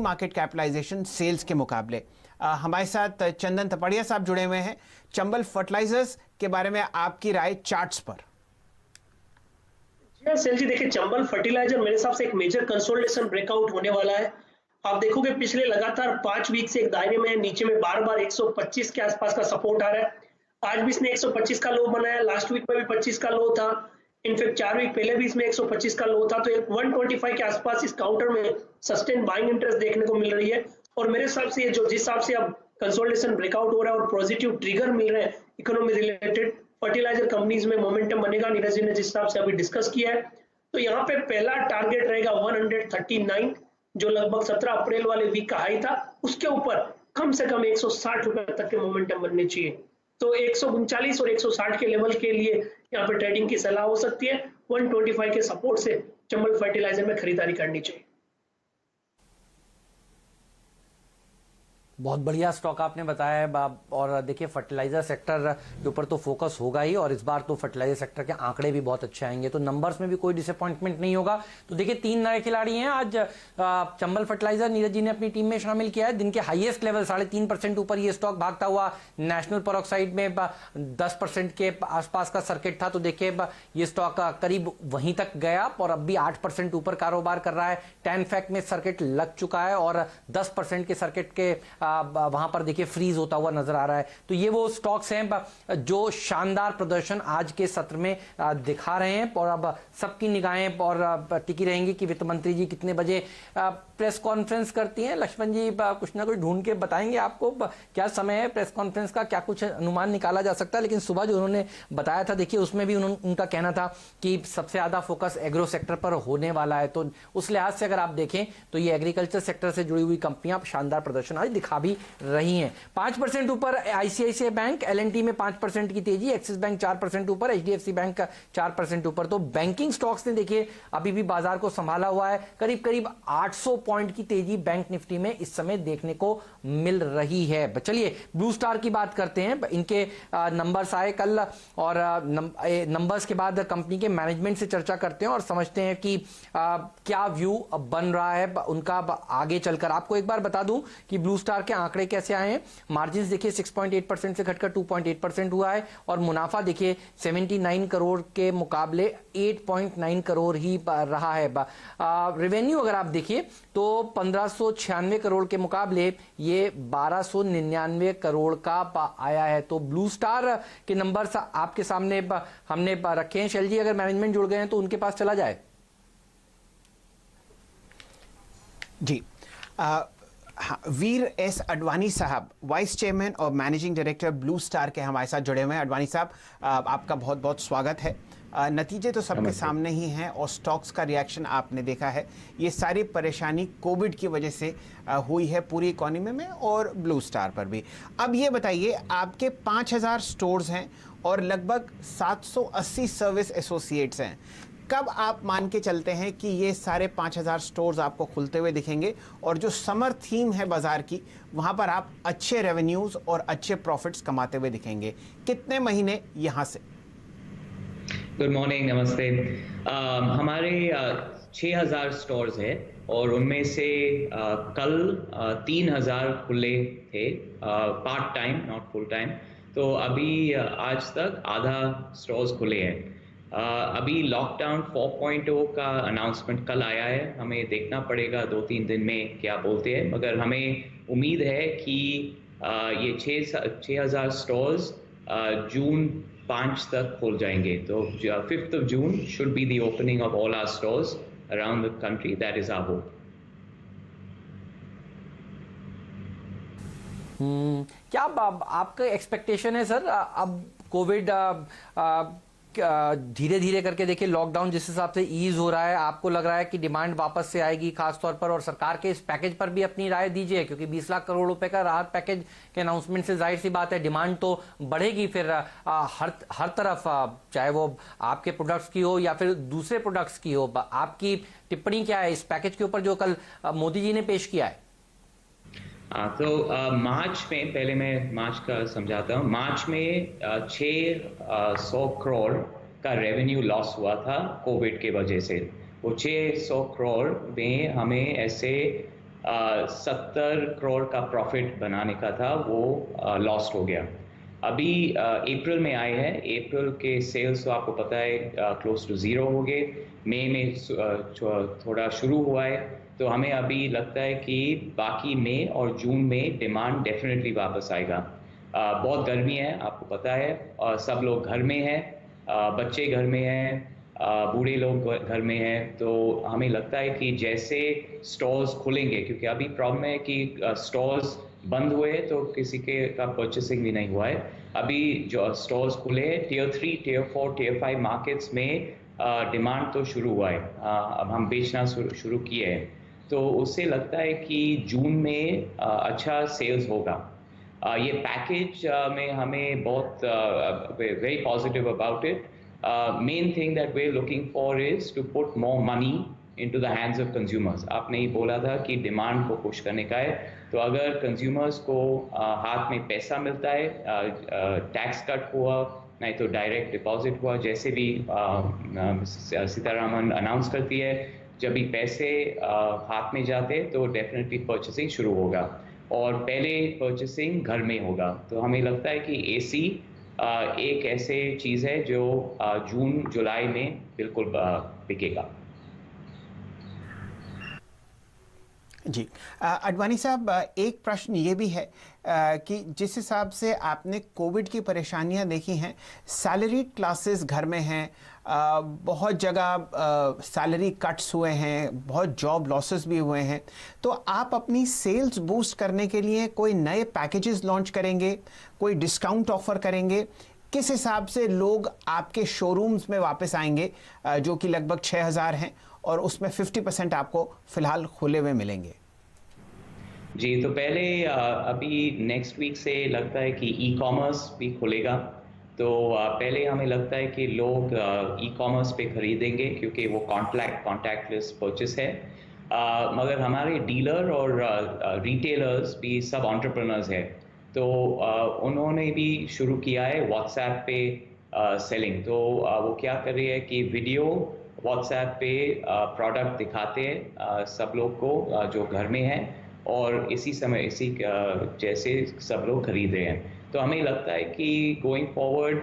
Market capitalisation sales के मुकाबले। हमारे साथ चंदन तपड़िया साहब जुड़े हुए हैं। चंबल फर्टिलाइजर्स के बारे में आपकी राय चार्ट्स पर। सेल जी देखिए, चंबल फर्टिलाइजर मेरे हिसाब से एक मेजर कंसोलिडेशन ब्रेकआउट होने वाला है। आप देखोगे पिछले लगातार 5 वीक से एक दायरे में नीचे में बार बार 125 के आसपास का सपोर्ट आ रहा है। आज भी इसने 125 का लो बनाया, लास्ट वीक में भी 25 का लो था, इनफैक्ट 4 वीक पहले भी इसमें 125 का लो था। तो 125 के आसपास इस काउंटर में सस्टेन बाइंग इंटरेस्ट देखने को मिल रही है। और मेरे हिसाब से जिस हिसाब से अब कंसोलिडेशन ब्रेकआउट हो रहा है और पॉजिटिव ट्रिगर मिल रहे हैं इकोनॉमी रिलेटेड, फर्टिलाइजर कंपनीज में मोमेंटम बनेगा। नीरज जी ने जिस हिसाब से अभी डिस्कस किया है, तो यहाँ पे पहला टारगेट रहेगा 139, जो लगभग 17 अप्रैल वाले वीक का हाई था। उसके ऊपर कम से कम 160 रुपए तक के मोमेंटम बनने चाहिए। तो 139 और 160 के लेवल के लिए यहाँ पे ट्रेडिंग की सलाह हो सकती है। 125 के सपोर्ट से चंबल फर्टिलाइजर में खरीदारी करनी चाहिए। बहुत बढ़िया स्टॉक आपने बताया है। और देखिए, फर्टिलाइजर सेक्टर के ऊपर तो फोकस होगा ही, और इस बार तो फर्टिलाइजर सेक्टर के आंकड़े भी बहुत अच्छे आएंगे, तो नंबर्स में भी कोई डिसअपॉइंटमेंट नहीं होगा। तो देखिए, 3 नए खिलाड़ी हैं आज। चंबल फर्टिलाइजर नीरज जी ने अपनी टीम में शामिल किया है। दिन के हाईएस्ट लेवल 3.5% ऊपर ये स्टॉक भागता हुआ नेशनल पेरोक्साइड में 10% के आसपास का सर्किट था। तो देखिए, ये स्टॉक करीब वहीं तक गया और अब भी 8% ऊपर कारोबार कर रहा है। 10 फैक्ट में सर्किट लग चुका है और 10% के सर्किट के वहां पर देखिए फ्रीज होता हुआ नजर आ रहा है। तो ये वो स्टॉक्स हैं जो शानदार प्रदर्शन आज के सत्र में दिखा रहे हैं। और अब सबकी निगाहें और टिकी रहेंगी कि वित्त मंत्री जी कितने बजे प्रेस कॉन्फ्रेंस करती हैं। लक्ष्मण जी कुछ ना कुछ ढूंढ के बताएंगे आपको क्या समय है प्रेस कॉन्फ्रेंस का, क्या कुछ अनुमान निकाला जा सकता है। लेकिन सुबह जो उन्होंने बताया था, देखिए उसमें भी उनका कहना था कि सबसे ज्यादा फोकस एग्रो सेक्टर पर होने वाला है। तो उस लिहाज से अगर आप देखें तो ये एग्रीकल्चर सेक्टर से जुड़ी हुई कंपनियां शानदार प्रदर्शन आज दिखा भी रही हैं। 5% ऊपर आईसीआईसीआई बैंक, एलएनटी में 5% की तेजी, एक्सिस बैंक 4% ऊपर, एचडीएफसी बैंक 4% ऊपर। तो बैंकिंग स्टॉक्स ने देखिए अभी भी बाजार को संभाला हुआ है। करीब करीब 800 पॉइंट की तेजी बैंक निफ्टी में इस समय देखने को मिल रही है। चलिए ब्लू स्टार की बात करते हैं। इनके नंबर्स आए कल, और नंबर्स के बाद कंपनी के मैनेजमेंट से चर्चा करते हैं और समझते हैं कि क्या व्यू बन रहा है उनका आगे चलकर। आपको एक बार बता दूं कि ब्लू स्टार के आंकड़े कैसे आए हैं। मार्जिन देखिए 6.8% से घटकर 2.8% हुआ है, और मुनाफा देखिए 79 करोड़ के मुकाबले 8.9 करोड़ ही रहा है। रेवेन्यू अगर आप देखिए तो 1596 करोड़ के मुकाबले ये 1299 करोड़ का आया है। तो ब्लू स्टार के नंबर्स आपके सामने हमने रखे हैं। शैल जी, अगर मैनेजमेंट जुड़ गए हैं तो उनके पास चला जाए। जी, वीर एस अडवाणी साहब, वाइस चेयरमैन और मैनेजिंग डायरेक्टर ब्लू स्टार के हमारे साथ जुड़े हुए हैं। अडवाणी साहब, आपका बहुत बहुत स्वागत है। नतीजे तो सबके सामने ही हैं और स्टॉक्स का रिएक्शन आपने देखा है। ये सारी परेशानी कोविड की वजह से हुई है पूरी इकोनॉमी में और ब्लू स्टार पर भी। अब ये बताइए, आपके 5000 स्टोर्स हैं और लगभग 780 सर्विस एसोसिएट्स हैं। कब आप मान के चलते हैं कि ये सारे 5000 स्टोर्स आपको खुलते हुए दिखेंगे, और जो समर थीम है बाजार की, वहां पर आप अच्छे रेवेन्यूज और अच्छे प्रॉफिट्स कमाते हुए दिखेंगे? कितने महीने यहां से? गुड मॉर्निंग, नमस्ते। हमारे 6000 स्टोर्स है और उनमें से कल 3000 खुले थे, part time, not full time. तो अभी आज तक आधा स्टोर्स खुले हैं। अभी लॉकडाउन 4.0 का अनाउंसमेंट कल आया है। हमें देखना पड़ेगा 2-3 दिन में क्या बोलते हैं, मगर हमें उम्मीद है कि ये 6000 स्टोर्स जून 5 तक खोल जाएंगे। तो 5th of June should be the opening of all our stores around the country. That is our hope. क्या आपका एक्सपेक्टेशन है सर? अब कोविड धीरे धीरे करके देखिए लॉकडाउन जिस हिसाब से ईज हो रहा है, आपको लग रहा है कि डिमांड वापस से आएगी खास तौर पर? और सरकार के इस पैकेज पर भी अपनी राय दीजिए, क्योंकि 20 लाख करोड़ रुपए का राहत पैकेज के अनाउंसमेंट से जाहिर सी बात है डिमांड तो बढ़ेगी फिर हर तरफ, चाहे वो आपके प्रोडक्ट्स की हो या फिर दूसरे प्रोडक्ट्स की हो। आपकी टिप्पणी क्या है इस पैकेज के ऊपर जो कल मोदी जी ने पेश किया है? तो मार्च में, पहले मैं मार्च का समझाता हूँ। मार्च में 600 करोड़ का रेवेन्यू लॉस हुआ था कोविड के वजह से। वो 600 करोड़ में हमें ऐसे 70 करोड़ का प्रॉफिट बनाने का था, वो लॉस्ट हो गया। अभी अप्रैल में आए हैं, अप्रैल के सेल्स तो आपको पता है क्लोज टू 0 हो गए। मई में थोड़ा शुरू हुआ है, तो हमें अभी लगता है कि बाकी मई और जून में डिमांड डेफिनेटली वापस आएगा। बहुत गर्मी है, आपको पता है, सब लोग घर में हैं, बच्चे घर में हैं, बूढ़े लोग घर में हैं, तो हमें लगता है कि जैसे स्टोर्स खुलेंगे, क्योंकि अभी प्रॉब्लम है कि स्टोर्स बंद हुए तो किसी के का परचेसिंग भी नहीं हुआ है। अभी जो स्टोर्स खुले हैं टियर 3, टियर 4, टियर 5 मार्केट्स में डिमांड तो शुरू हुआ है, अब हम बेचना शुरू किए हैं, तो उससे लगता है कि जून में अच्छा सेल्स होगा। ये पैकेज में हमें बहुत very positive about it. Main thing that we are looking for is to put more money into the hands of consumers. आपने ही बोला था कि डिमांड को पुश करने का है, तो अगर कंज्यूमर्स को हाथ में पैसा मिलता है, टैक्स कट हुआ, नहीं तो डायरेक्ट डिपॉजिट हुआ, जैसे भी सीतारामन अनाउंस करती है, जब भी पैसे हाथ में जाते तो डेफिनेटली परचेसिंग शुरू होगा, और पहले परचेसिंग घर में होगा। तो हमें लगता है कि एसी एक ऐसे चीज़ है जो जून जुलाई में बिल्कुल बिकेगा। जी अडवाणी साहब, एक प्रश्न ये भी है कि जिस हिसाब से आपने कोविड की परेशानियां देखी हैं, सैलरी क्लासेस घर में हैं, बहुत जगह सैलरी कट्स हुए हैं, बहुत जॉब लॉसेस भी हुए हैं, तो आप अपनी सेल्स बूस्ट करने के लिए कोई नए पैकेजेस लॉन्च करेंगे, कोई डिस्काउंट ऑफर करेंगे? किस हिसाब से लोग आपके शोरूम्स में वापस आएंगे जो कि लगभग 6000 हैं और उसमें 50% आपको फिलहाल खुले हुए मिलेंगे? जी, तो पहले अभी नेक्स्ट वीक से लगता है कि ई कॉमर्स भी खुलेगा, तो पहले हमें लगता है कि लोग ई कॉमर्स पे खरीदेंगे क्योंकि वो कॉन्टैक्टलेस परचेस है। मगर हमारे डीलर और रिटेलर्स भी सब एंटरप्रेन्योर्स हैं, तो उन्होंने भी शुरू किया है व्हाट्सएप पे सेलिंग। तो वो क्या कर रही है कि वीडियो व्हाट्सएप पे प्रोडक्ट दिखाते हैं सब लोग को जो घर में है, और इसी समय इसी जैसे सब लोग खरीद रहे हैं। तो हमें लगता है कि गोइंग फॉरवर्ड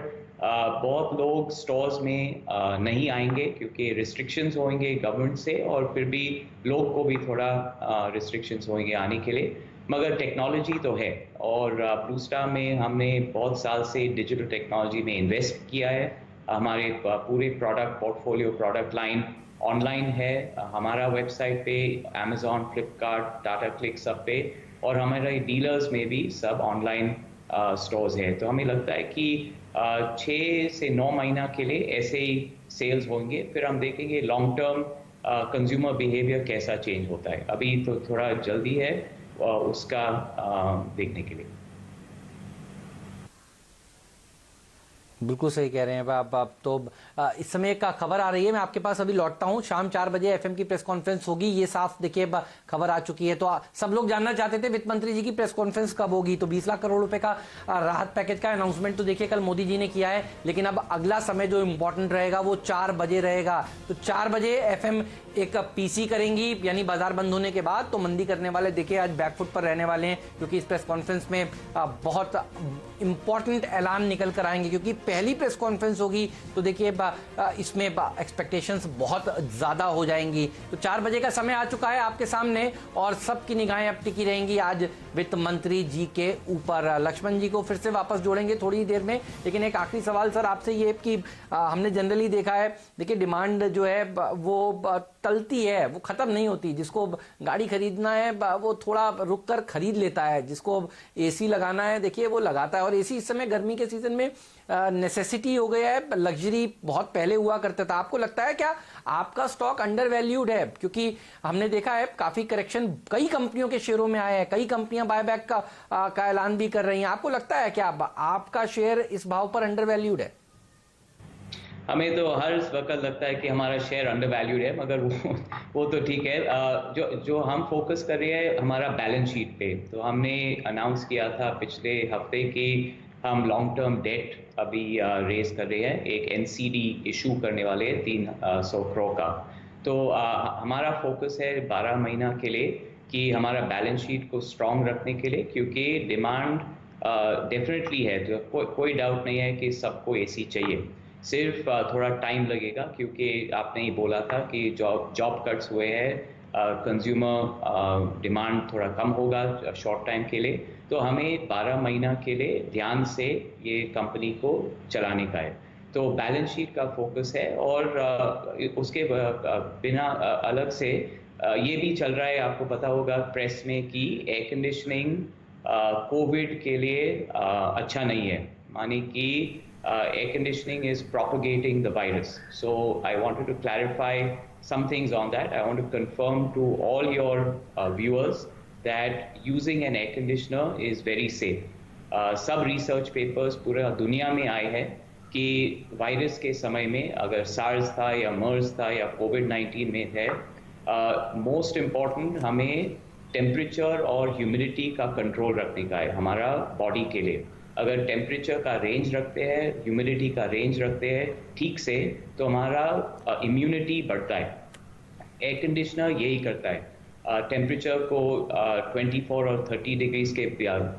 बहुत लोग स्टोर्स में नहीं आएंगे क्योंकि रिस्ट्रिक्शंस होंगे गवर्नमेंट से, और फिर भी लोग को भी थोड़ा रिस्ट्रिक्शंस होंगे आने के लिए। मगर टेक्नोलॉजी तो है, और ब्लू स्टार में हमने बहुत साल से डिजिटल टेक्नोलॉजी में इन्वेस्ट किया है। हमारे पूरे product portfolio, product line online है, हमारा वेबसाइट पे, अमेजॉन, फ्लिपकार्ट, टाटा क्लिक सब पे, और हमारे डीलर्स में भी सब ऑनलाइन स्टोर्स है। तो हमें लगता है कि 6 से 9 महीना के लिए ऐसे ही सेल्स होंगे, फिर हम देखेंगे लॉन्ग टर्म कंज्यूमर बिहेवियर कैसा चेंज होता है। अभी तो थोड़ा जल्दी है उसका देखने के लिए। बिल्कुल सही कह रहे हैं आप। तो इस समय का खबर आ रही है, मैं आपके पास अभी लौटता हूं। शाम 4 बजे एफएम की प्रेस कॉन्फ्रेंस होगी, ये साफ देखिए खबर आ चुकी है। तो सब लोग जानना चाहते थे वित्त मंत्री जी की प्रेस कॉन्फ्रेंस कब होगी। तो 20 लाख करोड़ रुपए का राहत पैकेज का अनाउंसमेंट तो देखिए कल मोदी जी ने किया है, लेकिन अब अगला समय जो इंपॉर्टेंट रहेगा वो 4 बजे रहेगा। तो 4 बजे एफएम एक पीसी करेंगी, यानी बाजार बंद होने के बाद। तो मंदी करने वाले देखिए आज बैकफुट पर रहने वाले हैं, क्योंकि इस प्रेस कॉन्फ्रेंस में बहुत इंपॉर्टेंट ऐलान निकल कर आएंगे, क्योंकि पहली प्रेस कॉन्फ्रेंस होगी। तो देखिए इसमें एक्सपेक्टेशंस बहुत ज्यादा हो जाएंगी। तो 4 बजे का समय आ चुका है आपके सामने, और सबकी निगाहें अब टिकी रहेंगी आज वित्त मंत्री जी के ऊपर। लक्ष्मण जी को फिर से वापस जोड़ेंगे थोड़ी देर में, लेकिन एक आखिरी सवाल सर आपसे ये कि हमने जनरली देखा है, देखिए डिमांड जो है वो टलती है, वो खत्म नहीं होती। जिसको गाड़ी खरीदना है वो थोड़ा रुक कर खरीद लेता है, जिसको एसी लगाना है देखिए वो लगाता है। और एसी इस समय गर्मी के सीजन में नेसेसिटी हो गया है, लग्जरी बहुत पहले हुआ करता था। आपको लगता है क्या आपका स्टॉक अंडर वैल्यूड है? क्योंकि हमने देखा है काफी करेक्शन कई कंपनियों के शेयरों में आए हैं, कई कंपनियां बायबैक का ऐलान भी कर रही हैं। आपको लगता है क्या आपका शेयर इस भाव पर अंडर वैल्यूड है? हमें तो हर वक्त लगता है कि हमारा शेयर अंडर वैल्यूड है, मगर वो तो ठीक है। जो हम फोकस कर रहे हैं हमारा बैलेंस शीट पे, तो हमने अनाउंस किया था पिछले हफ्ते कि हम लॉन्ग टर्म डेट अभी रेज कर रहे हैं, एक एनसीडी इशू करने वाले हैं 300 करोड़ का। तो हमारा फोकस है 12 महीना के लिए कि हमारा बैलेंस शीट को स्ट्रॉन्ग रखने के लिए, क्योंकि डिमांड डेफिनेटली है, तो कोई डाउट नहीं है कि सबको एसी चाहिए, सिर्फ थोड़ा टाइम लगेगा, क्योंकि आपने ही बोला था कि जॉब कट्स हुए हैं, कंज्यूमर डिमांड थोड़ा कम होगा शॉर्ट टाइम के लिए, तो हमें 12 महीना के लिए ध्यान से ये कंपनी को चलाने का है। तो बैलेंस शीट का फोकस है, और उसके बिना अलग से ये भी चल रहा है, आपको पता होगा प्रेस में, कि एयर कंडीशनिंग कोविड के लिए अच्छा नहीं है, माने कि air conditioning is propagating the virus. So I wanted to clarify some things on that. I want to confirm to all your viewers that using an air conditioner is very safe. सब research papers पूरा दुनिया में आए हैं कि virus के समय में अगर सार्स था या मर्स था या कोविड-19 में है, मोस्ट इम्पॉर्टेंट हमें टेम्परेचर और ह्यूमिडिटी का कंट्रोल रखने का है हमारा बॉडी के लिए। अगर टेम्परेचर का रेंज रखते हैं, ह्यूमिडिटी का रेंज रखते हैं ठीक से, तो हमारा इम्यूनिटी बढ़ता है। एयर कंडीशनर यही करता है, टेम्परेचर को 24 और 30 डिग्रीज के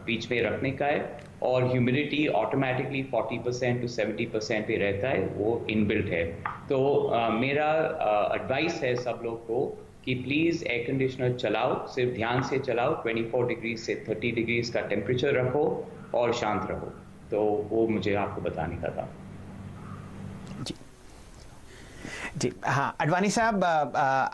बीच में रखने का है, और ह्यूमिडिटी ऑटोमेटिकली 40% to 70% पे रहता है, वो इनबिल्ट है। तो मेरा एडवाइस है सब लोग को कि प्लीज़ एयर कंडीशनर चलाओ, सिर्फ ध्यान से चलाओ, 24 डिग्रीज से 30 डिग्रीज का टेम्परेचर रखो और शांत रहो। तो वो मुझे आपको बताने का था। जी हाँ, अडवाणी साहब,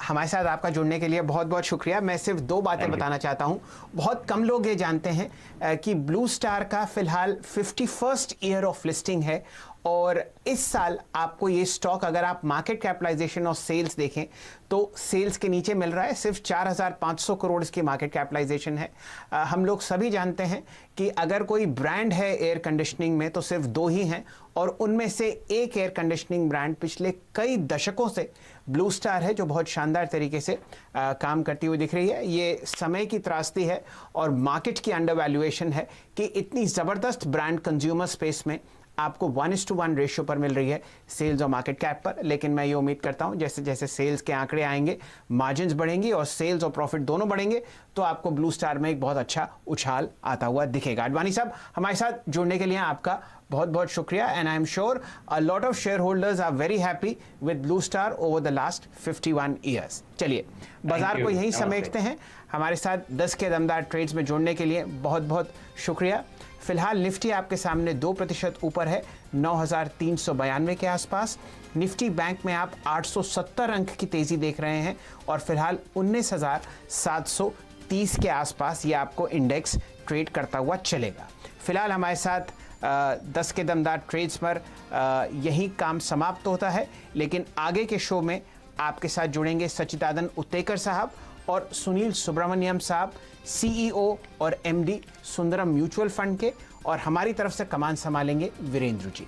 हमारे साथ आपका जुड़ने के लिए बहुत बहुत शुक्रिया। मैं सिर्फ 2 बातें बताना चाहता हूँ। बहुत कम लोग ये जानते हैं कि ब्लू स्टार का फिलहाल 51st ईयर ऑफ लिस्टिंग है, और इस साल आपको ये स्टॉक, अगर आप मार्केट कैपिटलाइजेशन और सेल्स देखें तो सेल्स के नीचे मिल रहा है, सिर्फ 4,500 करोड़ इसकी मार्केट कैपिटलाइजेशन है। हम लोग सभी जानते हैं कि अगर कोई ब्रांड है एयर कंडीशनिंग में तो सिर्फ 2 ही हैं, और उनमें से एक एयर कंडीशनिंग ब्रांड पिछले कई दशकों से ब्लू स्टार है, जो बहुत शानदार तरीके से काम करती हुई दिख रही है। ये समय की त्रासदी है और मार्केट की अंडर वैल्यूएशन है कि इतनी ज़बरदस्त ब्रांड कंज्यूमर स्पेस में आपको 1:1 रेशियो पर मिल रही है सेल्स और मार्केट कैप पर। लेकिन मैं ये उम्मीद करता हूं जैसे जैसे सेल्स के आंकड़े आएंगे, मार्जिन्स बढ़ेंगी और सेल्स और प्रॉफिट दोनों बढ़ेंगे, तो आपको ब्लू स्टार में एक बहुत अच्छा उछाल आता हुआ दिखेगा। अडवाणी साहब, हमारे साथ जुड़ने के लिए आपका बहुत बहुत शुक्रिया, and I am sure a lot of share holders are very happy with Blue Star over the last 51 years. चलिए बाजार को यहीं समेटते हैं। हमारे साथ 10 के दमदार ट्रेड्स में जुड़ने के लिए बहुत बहुत शुक्रिया। फिलहाल निफ्टी आपके सामने 2% ऊपर है, 9,392 के आसपास। निफ्टी बैंक में आप 870 अंक की तेजी देख रहे हैं, और फिलहाल 19,730 के आसपास ये आपको इंडेक्स ट्रेड करता हुआ चलेगा। फिलहाल हमारे साथ 10 के दमदार ट्रेड्स पर यही काम समाप्त होता है, लेकिन आगे के शो में आपके साथ जुड़ेंगे सच्चिदानंद उत्तेकर साहब और सुनील सुब्रमण्यम साहब, CEO और MD सुंदरम म्यूचुअल फंड के, और हमारी तरफ से कमान संभालेंगे वीरेंद्र जी।